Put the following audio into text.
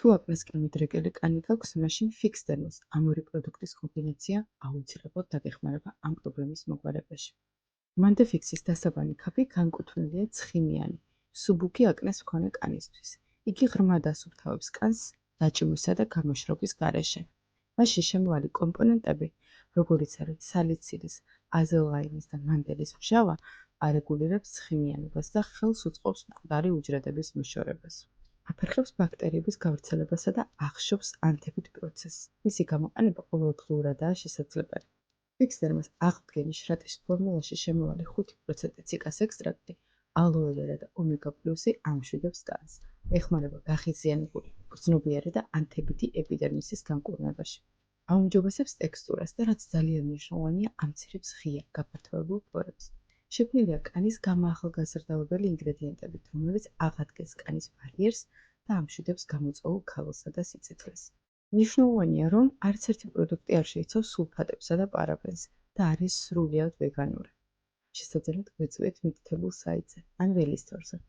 თუ აკნესკენ მიდრეკილი კანი გაქვს, მაშინ ფიქსდერმოს ამ ორი პროდუქტის კომბინაცია აუცილებლად დაგეხმარება ამ პრობლემის მოგვარებაში. მანდე ფიქსის დასაბანი ქაფი განკუთვნილია ცხიმიანი, სუბუქი აკნეს მქონე კანისთვის. იგი ღრმად ასუფთავებს კანს დაჭიმვისა და გამოშრობის გარეშე. მასში შემავალი კომპონენტები, როგორიც არის სალიცილის, აზელაინის და მანდელის მჟავა, არეგულირებს ცხიმიანობას და ხელს უწყობს მკვდარი უჯრედების მოშორებას. აფერხებს ბაქტერიების გავრცელებასა და ახშობს ანთებით პროცესს. მისი გამოყენება ყოველდღიურადაა შესაძლებელი. ფიქსდერმოს აღდგენის შრატის ფორმულაში შემავალი 5% ციკას ექსტრაქტი, ალოე ვერა და ომეგა პლუსი ამშვიდებს კანს. ეხმარება გახიზიანებული, გრძნობიარე და ანთებითი ეპიდერმისის განკურნებაში. აუმჯობესებს ტექსტურას და რაც ძალიან მნიშვნელოვანია, ამცირებს ღია, გაფართოებულ ფორებს. შექმნილია კანის გამოახალგაზრდავებელი ინგრედიენტებით, რომელიც აღადგენს კანის ბარიერს და ამშვიდებს გამოწვეულ ქალოსა და სიცოცხლეს. მნიშვნელოვანია, რომ არც ერთი პროდუქტი არ შეიცავს სულფატებსა და პარაბენს და არის სრულიად ვეგანური. შესაძლოა გვეწვიეთ მითითებულ საიტზე ან ველის თორზე.